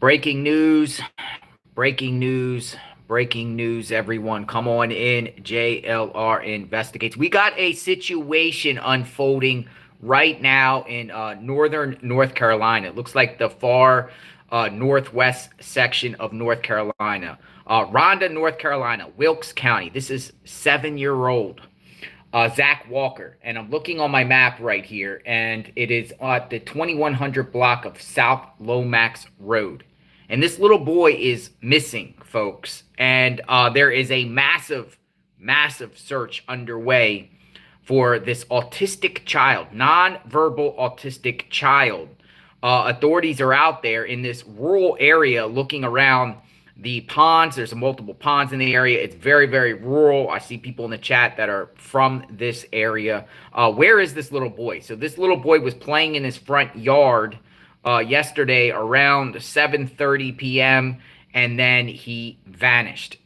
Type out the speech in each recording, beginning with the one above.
Breaking news, breaking news, breaking news, everyone. Come on in. JLR investigates. We got a situation unfolding right now in northern North Carolina. It looks like the far northwest section of North Carolina. Ronda, North Carolina, Wilkes County. This is 7-year-old Zach Walker. And I'm looking on my map right here, and it is at the 2100 block of South Lomax Road. And this little boy is missing, folks. And there is a massive, massive search underway for this autistic child, non-verbal autistic child. Authorities are out there in this rural area looking around the ponds. There's multiple ponds in the area. It's very, very rural. I see people in the chat that are from this area. Where is this little boy? So this little boy was playing in his front yard yesterday around 7:30 p.m. and then he vanished.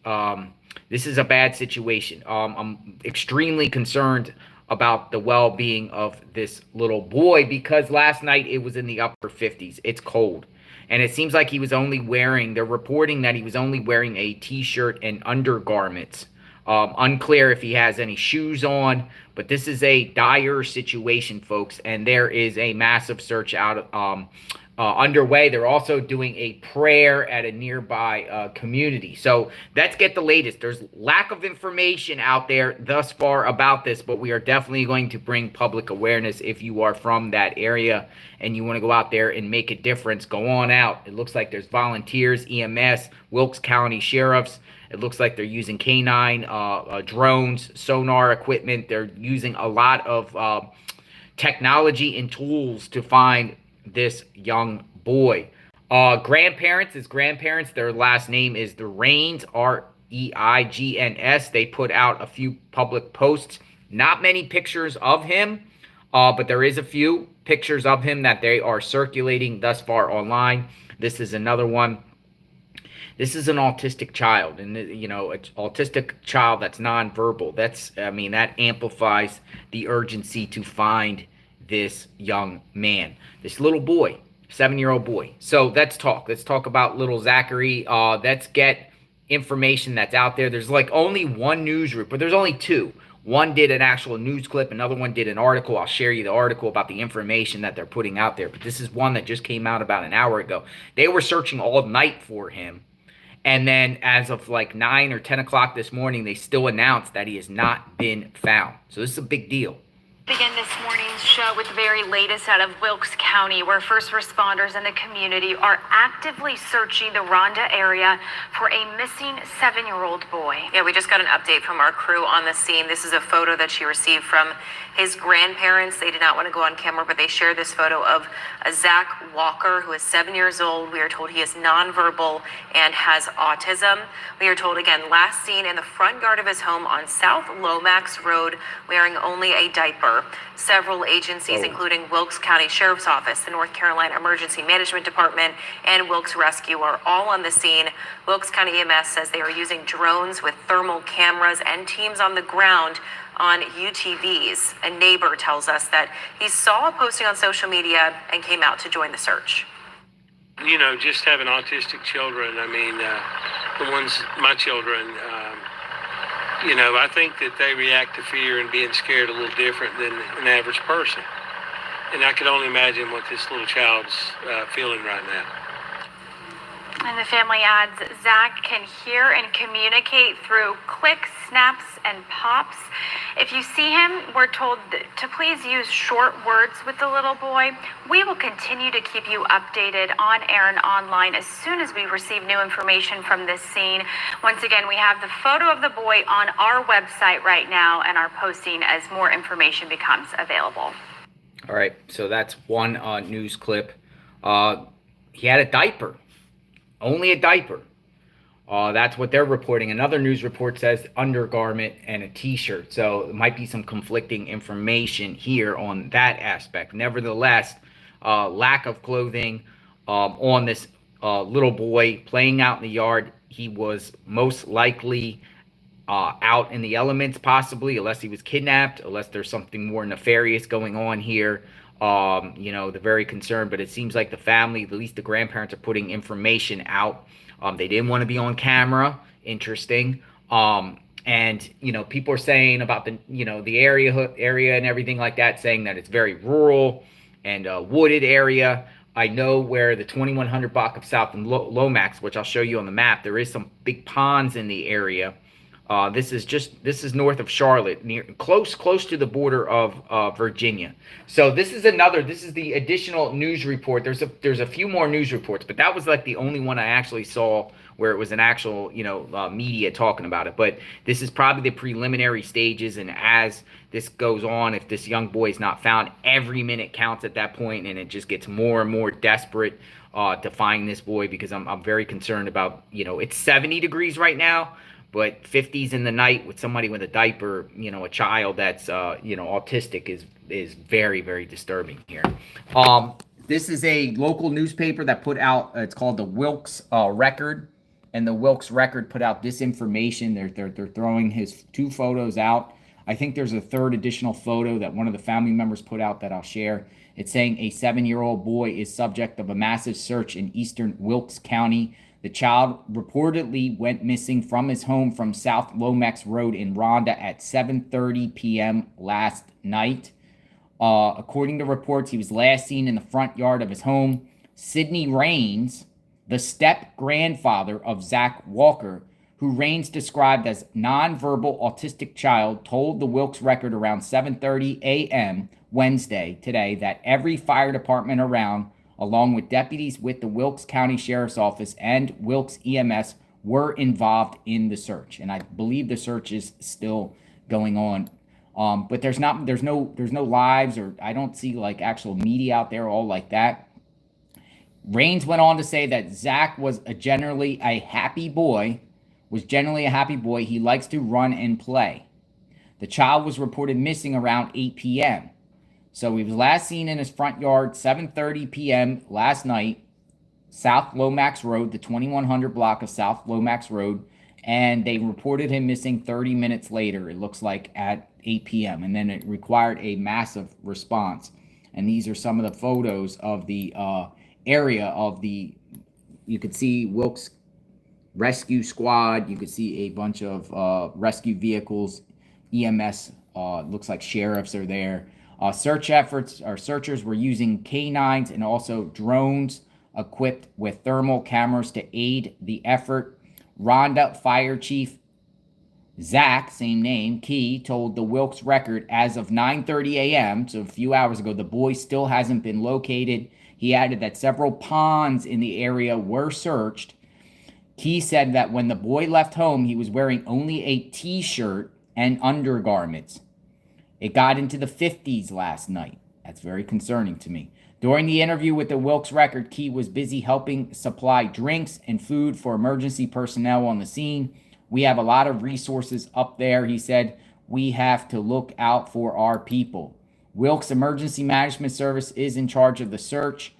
This is a bad situation. I'm extremely concerned about the well-being of this little boy because last night it was in the upper 50s. It's cold. And it seems like he was only wearing, they're reporting that he was only wearing a t-shirt and undergarments. Unclear if he has any shoes on, but this is a dire situation, folks. And there is a massive search out underway. They're also doing a prayer at a nearby community. So let's get the latest. There's lack of information out there thus far about this, but we are definitely going to bring public awareness. If you are from that area and you want to go out there and make a difference, go on out. It looks like there's volunteers, EMS, Wilkes County sheriffs. It looks like they're using canine drones, sonar equipment. They're using a lot of technology and tools to find this young boy. His grandparents, their last name is the Reins, Reigns. They put out a few public posts. Not many pictures of him, but there is a few pictures of him that they are circulating thus far online. This is another one. This is an autistic child, and you know, an autistic child that's nonverbal. That amplifies the urgency to find this young man, this little boy, 7-year-old boy. So let's talk about little Zachary. Let's get information that's out there. There's like only one news report. There's only two. One did an actual news clip, another one did an article. I'll share you the article about the information that they're putting out there, but this is one that just came out about an hour ago. They were searching all night for him, and then as of like 9 or 10 o'clock this morning, they still announced that he has not been found. So this is a big deal. Begin this morning's show with the very latest out of Wilkes County, where first responders and the community are actively searching the Ronda area for a missing 7-year-old boy. Yeah, we just got an update from our crew on the scene. This is a photo that she received from his grandparents. They did not want to go on camera, but they shared this photo of a Zach Walker, who is 7 years old. We are told he is nonverbal and has autism. We are told, again, last seen in the front yard of his home on South Lomax Road, wearing only a diaper. Several agencies, including Wilkes County Sheriff's Office, the North Carolina Emergency Management Department, and Wilkes Rescue are all on the scene. Wilkes County EMS says they are using drones with thermal cameras and teams on the ground on UTVs. A neighbor tells us that he saw a posting on social media and came out to join the search. You know, just having autistic children, the ones, my children, you know, I think that they react to fear and being scared a little different than an average person. And I could only imagine what this little child's feeling right now. And the family adds, Zach can hear and communicate through clicks, snaps, and pops. If you see him, we're told to please use short words with the little boy. We will continue to keep you updated on air and online as soon as we receive new information from this scene. Once again, we have the photo of the boy on our website right now and are posting as more information becomes available. All right, so that's one news clip. He had a diaper. Only a diaper. That's what they're reporting. Another news report says undergarment and a t-shirt. So there might be some conflicting information here on that aspect. Nevertheless, lack of clothing on this little boy playing out in the yard. He was most likely out in the elements, possibly, unless he was kidnapped, unless there's something more nefarious going on here. You know, they're very concerned, but it seems like the family, at least the grandparents, are putting information out. They didn't want to be on camera. Interesting. And you know, people are saying about the, you know, the area and everything like that, saying that it's very rural and wooded area. I know where the 2100 block of South and Lomax, which I'll show you on the map, there is some big ponds in the area. This is north of Charlotte, near close to the border of Virginia. So this is the additional news report. There's a few more news reports, but that was like the only one I actually saw where it was an actual, you know, media talking about it. But this is probably the preliminary stages, and as this goes on, if this young boy is not found, every minute counts at that point, and it just gets more and more desperate to find this boy, because I'm very concerned about, you know, it's 70 degrees right now. But 50s in the night with somebody with a diaper, you know, a child that's, you know, autistic is very, very disturbing here. This is a local newspaper that put out, it's called the Wilkes Record, and the Wilkes Record put out this information. They're throwing his 2 photos out. I think there's a 3rd additional photo that one of the family members put out that I'll share. It's saying a 7-year-old boy is subject of a massive search in eastern Wilkes County. The child reportedly went missing from his home from South Lomax Road in Ronda at 7:30 p.m. last night. According to reports, he was last seen in the front yard of his home. Sidney Reins, the step-grandfather of Zach Walker, who Reins described as nonverbal autistic child, told the Wilkes Record around 7:30 a.m. Wednesday today that every fire department around, along with deputies with the Wilkes County Sheriff's Office and Wilkes EMS, were involved in the search. And I believe the search is still going on. But there's no lives, or I don't see like actual media out there all like that. Reins went on to say that Zach was generally a happy boy. He likes to run and play. The child was reported missing around 8 p.m. So he was last seen in his front yard, 7:30 p.m. last night, South Lomax Road, the 2100 block of South Lomax Road, and they reported him missing 30 minutes later, it looks like at 8 p.m., and then it required a massive response. And these are some of the photos of the area of the, you could see Wilkes Rescue Squad, you could see a bunch of rescue vehicles, EMS, looks like sheriffs are there. Searchers were using canines and also drones equipped with thermal cameras to aid the effort. Ronda Fire Chief Zach, same name, Key, told the Wilkes Record as of 9:30 a.m., so a few hours ago, the boy still hasn't been located. He added that several ponds in the area were searched. Key said that when the boy left home, he was wearing only a t-shirt and undergarments. It got into the 50s last night. That's very concerning to me. During the interview with the Wilkes Record, Key was busy helping supply drinks and food for emergency personnel on the scene. We have a lot of resources up there, he said. We have to look out for our people. Wilkes Emergency Management Service is in charge of the search.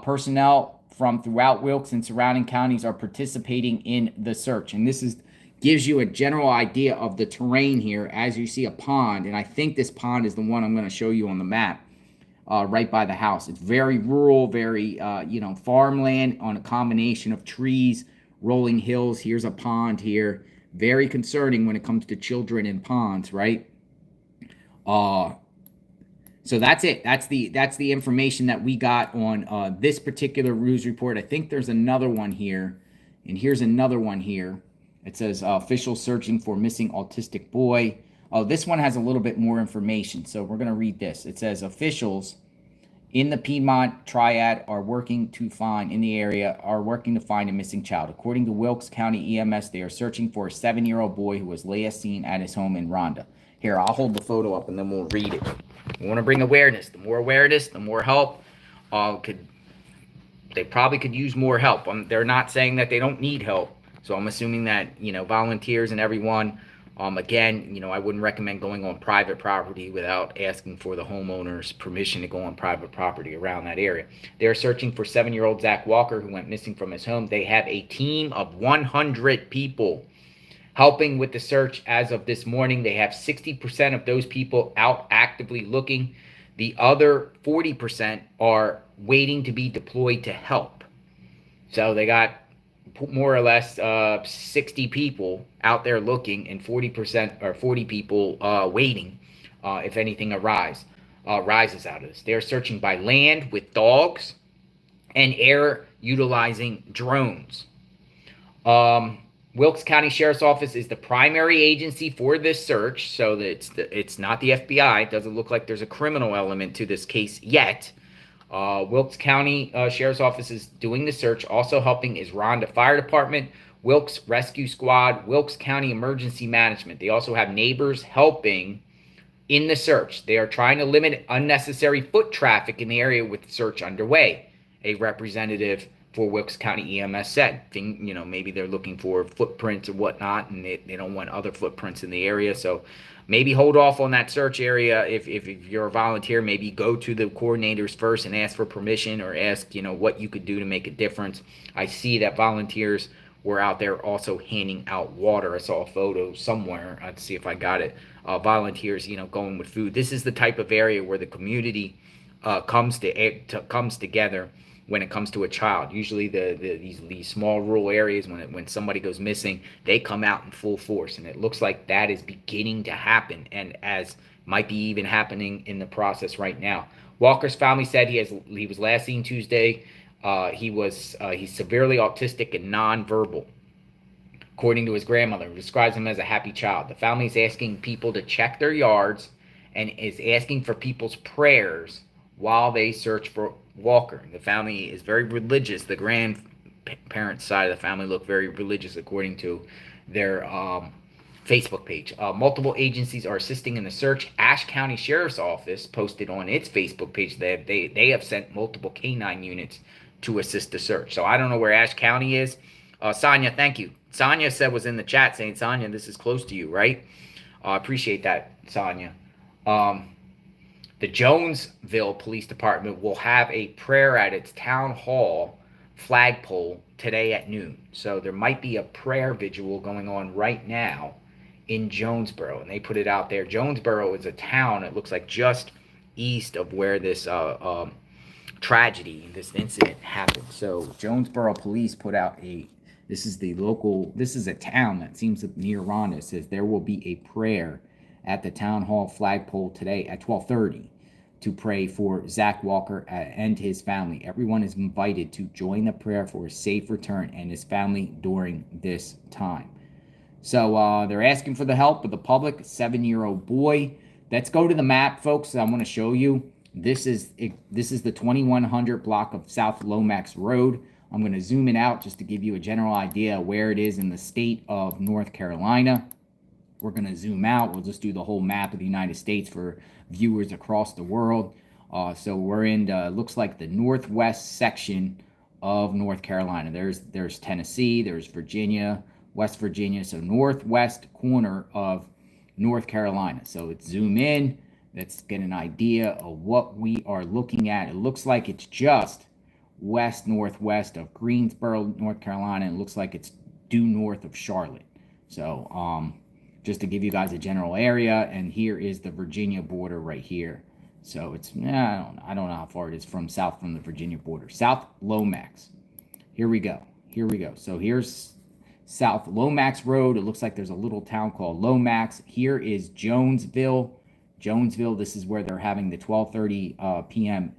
Personnel from throughout Wilkes and surrounding counties are participating in the search. And this gives you a general idea of the terrain here. As you see a pond, and I think this pond is the one I'm going to show you on the map, right by the house. It's very rural, very, farmland on a combination of trees, rolling hills. Here's a pond here. Very concerning when it comes to children in ponds, right? So that's it. That's the information that we got on this particular news report. I think there's another one here, and here's another one here. It says officials searching for missing autistic boy. Oh, this one has a little bit more information, so we're going to read this. It says officials in the Piedmont Triad are working to find a missing child. According to Wilkes County EMS, they are searching for a 7-year-old boy who was last seen at his home in Ronda. Here, I'll hold the photo up and then we'll read it. We want to bring awareness. The more awareness, the more help. They probably could use more help. They're not saying that they don't need help. So I'm assuming that, volunteers and everyone, again, I wouldn't recommend going on private property without asking for the homeowner's permission to go on private property around that area. They're searching for 7-year-old Zach Walker, who went missing from his home. They have a team of 100 people helping with the search as of this morning. They have 60% of those people out actively looking. The other 40% are waiting to be deployed to help. So they got more or less 60 people out there looking, and 40% or 40 people waiting if anything rises out of this. They're searching by land with dogs and air utilizing drones. Wilkes County Sheriff's Office is the primary agency for this search, so that it's not the FBI. It doesn't look like there's a criminal element to this case yet. Wilkes County Sheriff's Office is doing the search. Also helping is Ronda Fire Department, Wilkes Rescue Squad, Wilkes County Emergency Management. They also have neighbors helping in the search. They are trying to limit unnecessary foot traffic in the area with search underway. A representative for Wilkes County EMS said, maybe they're looking for footprints or whatnot, and they don't want other footprints in the area. So maybe hold off on that search area. If you're a volunteer, maybe go to the coordinators first and ask for permission, or ask, what you could do to make a difference. I see that volunteers were out there also handing out water. I saw a photo somewhere. Let's see if I got it. Volunteers, going with food. This is the type of area where the community comes together when it comes to a child. Usually these small rural areas, when somebody goes missing, they come out in full force, and it looks like that is beginning to happen, and as might be even happening in the process right now. Walker's family said he was last seen Tuesday. He's severely autistic and nonverbal, according to his grandmother, who describes him as a happy child. The family is asking people to check their yards and is asking for people's prayers while they search for Walker. The family is very religious. The grandparents' side of the family look very religious, according to their Facebook page. Multiple agencies are assisting in the search. Ashe County Sheriff's Office posted on its Facebook page that they have sent multiple canine units to assist the search. So I don't know where Ashe County is. Sonia, thank you. Sonia was in the chat saying, Sonia, this is close to you, right? I appreciate that, Sonia. The Jonesville Police Department will have a prayer at its town hall flagpole today at noon. So there might be a prayer vigil going on right now in Jonesboro, and they put it out there. Jonesboro is a town, it looks like, just east of where this tragedy, this incident happened. So Jonesboro Police put out this is a town that seems near Ronda. It says there will be a prayer at the town hall flagpole today at 12:30 to pray for Zach Walker and his family. Everyone is invited to join the prayer for a safe return and his family during this time. So they're asking for the help of the public. 7-year-old boy. Let's go to the map, folks. I want to show you. This is the 2100 block of South Lomax Road. I'm going to zoom it out just to give you a general idea of where it is in the state of North Carolina. We're going to zoom out. We'll just do the whole map of the United States for viewers across the world. So we're in, looks like the northwest section of North Carolina. There's Tennessee, there's Virginia, West Virginia. So northwest corner of North Carolina. So let's zoom in. Let's get an idea of what we are looking at. It looks like it's just west-northwest of Greensboro, North Carolina. It looks like it's due north of Charlotte. So, just to give you guys a general area, and here is the Virginia border right here. So it's, I don't know how far it is from the Virginia border. South Lomax. Here we go. So here's South Lomax Road. It looks like there's a little town called Lomax. Here is Jonesville. This is where they're having the 12:30 p.m.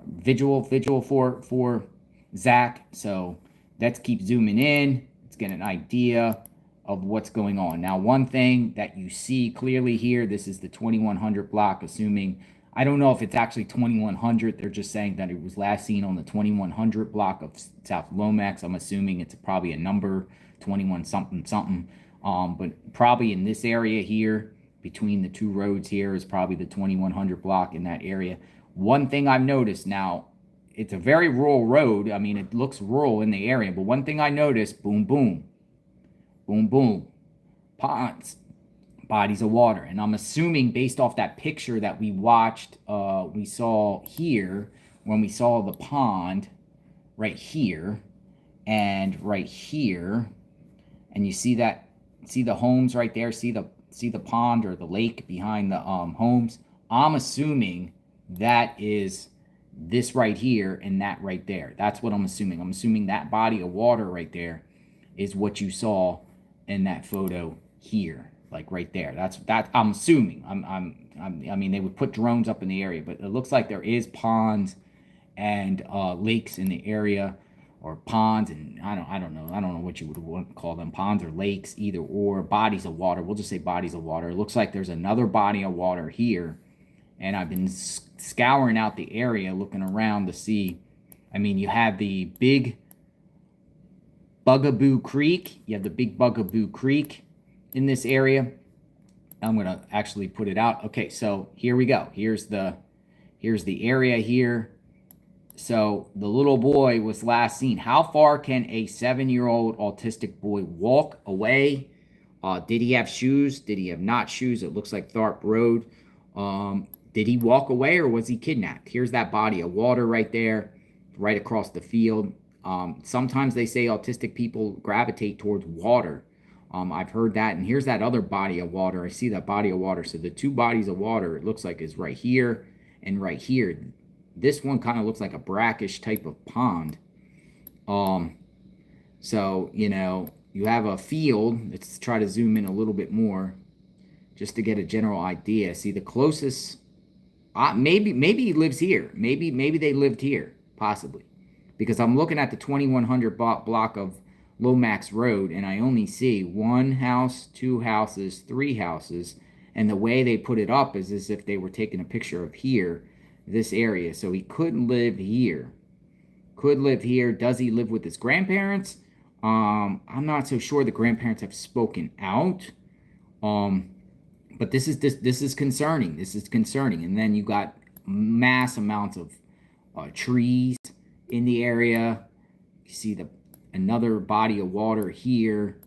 vigil for Zach. So let's keep zooming in. Let's get an idea of what's going on. Now, one thing that you see clearly here, this is the 2100 block, assuming, I don't know if it's actually 2100. They're just saying that it was last seen on the 2100 block of South Lomax. I'm assuming it's probably a number, 21 something. But probably in this area here, between the two roads here, is probably the 2100 block in that area. One thing I've noticed now, it's a very rural road. I mean, it looks rural in the area, but one thing I noticed, boom, boom, ponds, bodies of water. And I'm assuming, based off that picture that we watched, we saw here, when we saw the pond right here and right here, and you see the homes right there, see the pond or the lake behind the homes. I'm assuming that is this right here and that right there. That's what I'm assuming. I'm assuming that body of water right there is what you saw in that photo here, like right there. That's I'm assuming. I mean, they would put drones up in the area, but it looks like there is ponds and lakes in the area, or ponds, and I don't know what you would want to call them, ponds or lakes, either or, bodies of water. We'll just say bodies of water. It looks like there's another body of water here, and I've been scouring out the area, looking around to see. I mean, you have the big Bugaboo Creek. You have the big Bugaboo Creek in this area. I'm going to actually put it out. Okay, so here we go. Here's the area here. So the little boy was last seen. How far can a 7-year-old autistic boy walk away? Did he have shoes? Did he have not shoes? It looks like Tharp Road. Did he walk away, or was he kidnapped? Here's that body of water right there, right across the field. Sometimes they say autistic people gravitate towards water. I've heard that. And here's that other body of water. I see that body of water. So the two bodies of water, it looks like, is right here and right here. This one kind of looks like a brackish type of pond. So, you know, you have a field. Let's try to zoom in a little bit more just to get a general idea. See, the closest, maybe he lives here. Maybe they lived here, possibly. Because I'm looking at the 2100 block of Lomax Road, and I only see one house, two houses, three houses. And the way they put it up is as if they were taking a picture of here, this area. So he could live here. Could live here. Does he live with his grandparents? I'm not so sure. The grandparents have spoken out. But this is concerning. This is concerning. And then you got mass amounts of trees in the area. You see another body of water here.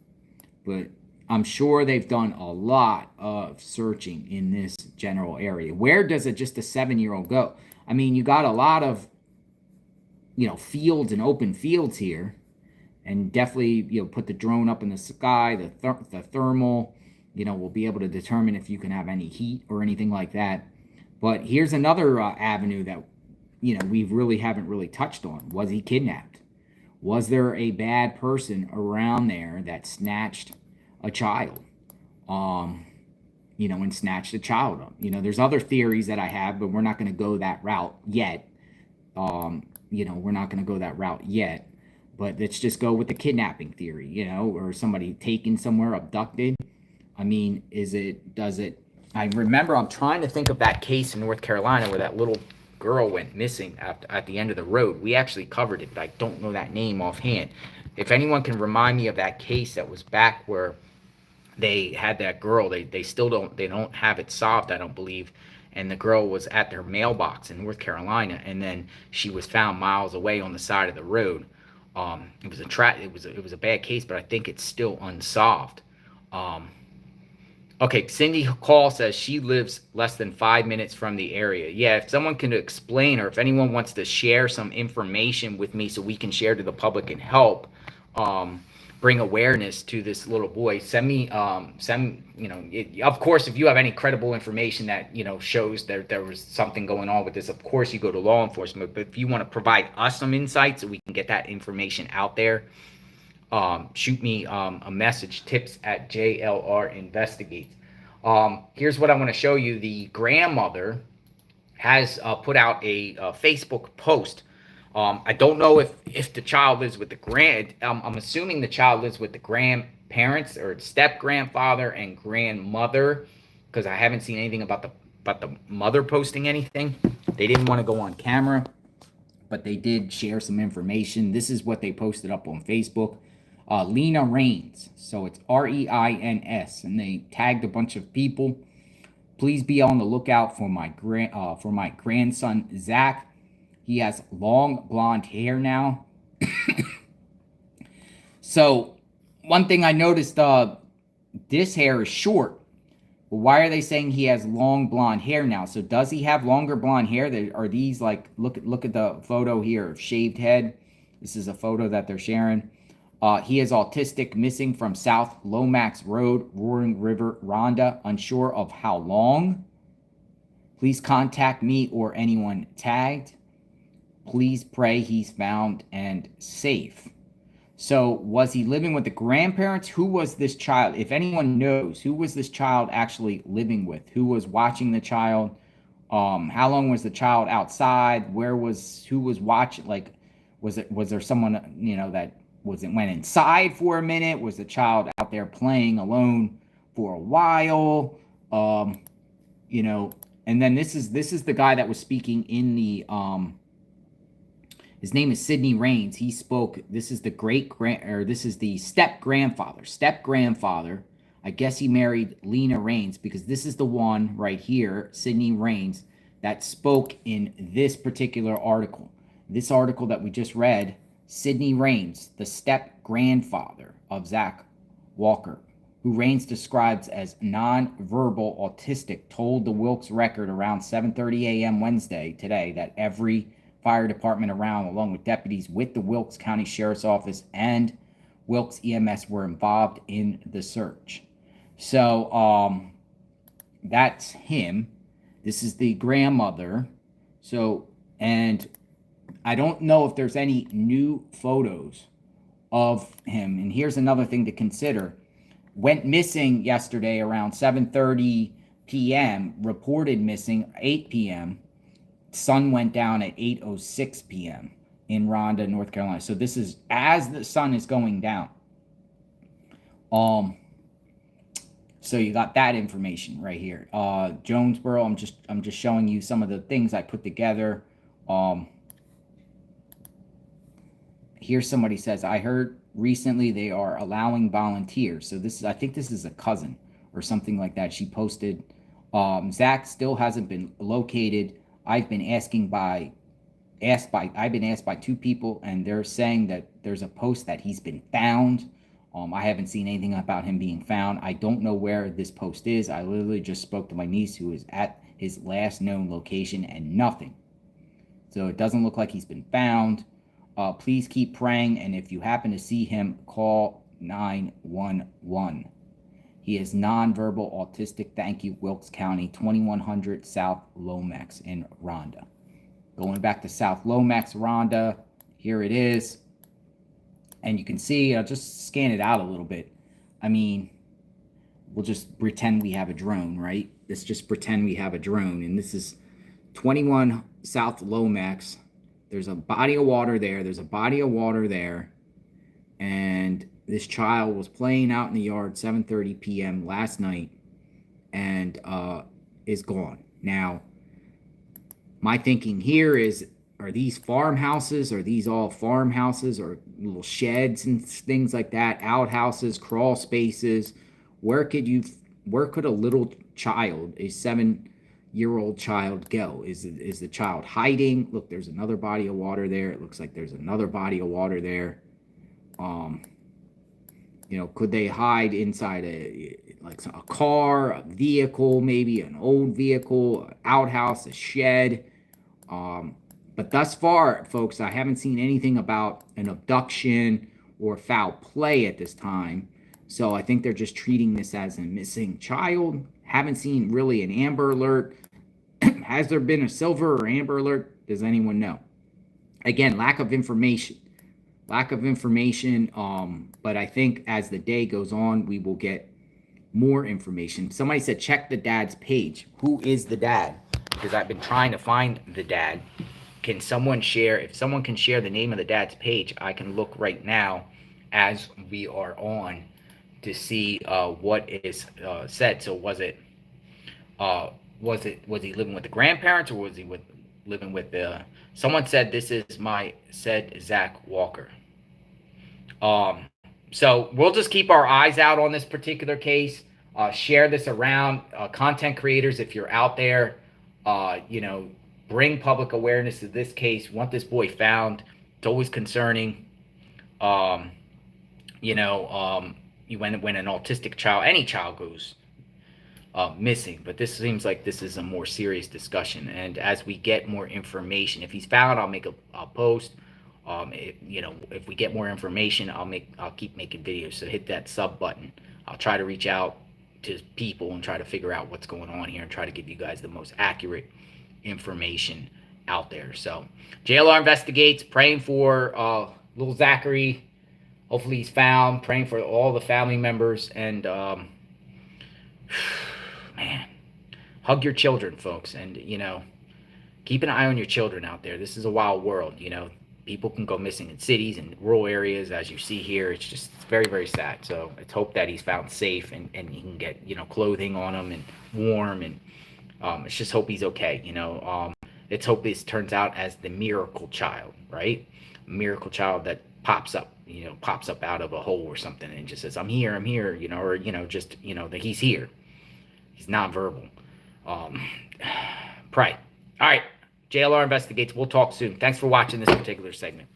But I'm sure they've done a lot of searching in this general area. Where does just a 7-year-old go? I mean, you got a lot of, you know, fields and open fields here, and definitely, you know, put the drone up in the sky, the thermal, you know, we'll be able to determine if you can have any heat or anything like that. But here's another avenue that, you know, we haven't really touched on. Was he kidnapped? Was there a bad person around there that snatched a child, you know, and snatched a child up? You know, there's other theories that I have, but we're not going to go that route yet. You know, we're not going to go that route yet, but let's just go with the kidnapping theory, you know, or somebody taken somewhere, abducted. I mean, I remember, I'm trying to think of that case in North Carolina where that little girl went missing at the end of the road. We actually covered it, but I don't know that name offhand. If anyone can remind me of that case that was back where they had that girl, they still don't have it solved, I don't believe. And the girl was at their mailbox in North Carolina, and then she was found miles away on the side of the road. It was a bad case, but I think it's still unsolved. Okay, Cindy Call says she lives less than 5 minutes from the area. Yeah, if someone can explain, or if anyone wants to share some information with me so we can share to the public and help bring awareness to this little boy, send me, you know, of course, if you have any credible information that, you know, shows that there was something going on with this, of course you go to law enforcement. But if you want to provide us some insight so we can get that information out there, shoot me a message, tips@JLR Investigates. Here's what I want to show you. The grandmother has put out a Facebook post. I don't know if the child lives with I'm assuming the child lives with the grandparents or step grandfather and grandmother, because I haven't seen anything about the mother posting anything. They didn't want to go on camera, but they did share some information. This is what they posted up on Facebook. Lena Reins, so it's Reins, and they tagged a bunch of people. Please be on the lookout for my grandson Zach. He has long blonde hair now. So one thing I noticed, this hair is short. But why are they saying he has long blonde hair now? So does he have longer blonde hair? Are these like, look at the photo here of shaved head. This is a photo that they're sharing. He is autistic, missing from South Lomax Road, Roaring River, Ronda, unsure of how long. Please contact me or anyone tagged. Please pray he's found and safe. So was he living with the grandparents? Who was this child? If anyone knows, who was this child actually living with? Who was watching the child? How long was the child outside? Who was watching? Like, was there someone, you know, that went inside for a minute? Was the child out there playing alone for a while? You know, and then this is the guy that was speaking in the his name is Sidney Reins. He spoke. This is this is the step grandfather. I guess he married Lena Reins, because this is the one right here, Sidney Reins, that spoke in this particular article. This article that we just read, Sidney Reins, the step grandfather of Zach Walker, who Reins describes as non-verbal autistic, told the Wilkes Record around 7:30 a.m. Wednesday today that every fire department around, along with deputies with the Wilkes County Sheriff's Office and Wilkes EMS, were involved in the search. So that's him. This is the grandmother. So, and I don't know if there's any new photos of him. And here's another thing to consider. Went missing yesterday around 7:30 p.m., reported missing 8 p.m. Sun went down at 8:06 p.m. in Ronda, North Carolina. So this is as the sun is going down. So you got that information right here. Jonesboro, I'm just showing you some of the things I put together. Here somebody says, I heard recently they are allowing volunteers. So this is, I think this is a cousin or something like that. She posted, Zach still hasn't been located. I've been asked by 2 people, and they're saying that there's a post that he's been found. I haven't seen anything about him being found. I don't know where this post is. I literally just spoke to my niece, who is at his last known location, and nothing. So it doesn't look like he's been found. Please keep praying, and if you happen to see him, call 911. He is nonverbal autistic. Thank you, Wilkes County, 2100 South Lomax in Ronda. Going back to South Lomax, Ronda, here it is. And you can see, I'll just scan it out a little bit. I mean, we'll just pretend we have a drone, right? Let's just pretend we have a drone. And this is 21 South Lomax. There's a body of water there. There's a body of water there. And this child was playing out in the yard 7:30 p.m. last night and is gone. Now, my thinking here is, are these farmhouses? Are these all farmhouses or little sheds and things like that? Outhouses, crawl spaces? Where could a little child, a 7-year-old child, go? Is the child hiding? Look, there's another body of water there. It looks like there's another body of water there. You know, could they hide inside a car, a vehicle, maybe an old vehicle, an outhouse, a shed? But thus far, folks, I haven't seen anything about an abduction or foul play at this time. So I think they're just treating this as a missing child. Haven't seen really an Amber Alert. Has there been a silver or Amber Alert? Does anyone know? Again, lack of information. But I think as the day goes on, we will get more information. Somebody said, check the dad's page. Who is the dad? Because I've been trying to find the dad. Can someone share? If someone can share the name of the dad's page, I can look right now as we are on to see what is said. So was he living with the grandparents, or was he living with the? Someone said this is said Zach Walker. So we'll just keep our eyes out on this particular case. Share this around. Content creators, if you're out there, you know, bring public awareness to this case. Want this boy found. It's always concerning. You know, when an autistic child, any child goes missing, but this seems like this is a more serious discussion. And as we get more information, if he's found, I'll make a post. You know, if we get more information, I'll keep making videos. So hit that sub button. I'll try to reach out to people and try to figure out what's going on here and try to give you guys the most accurate information out there. So JLR investigates, praying for little Zachary. Hopefully he's found, praying for all the family members. And man, hug your children, folks. And, you know, keep an eye on your children out there. This is a wild world, you know. People can go missing in cities and rural areas, as you see here. It's very, very sad. So let's hope that he's found safe and he can get, you know, clothing on him and warm. And let's just hope he's okay, you know. Let's hope this turns out as the miracle child, right? Miracle child that pops up, you know, pops up out of a hole or something and just says, I'm here, you know, or, you know, just, you know, that he's here. He's nonverbal. Pray. All right. JLR investigates. We'll talk soon. Thanks for watching this particular segment.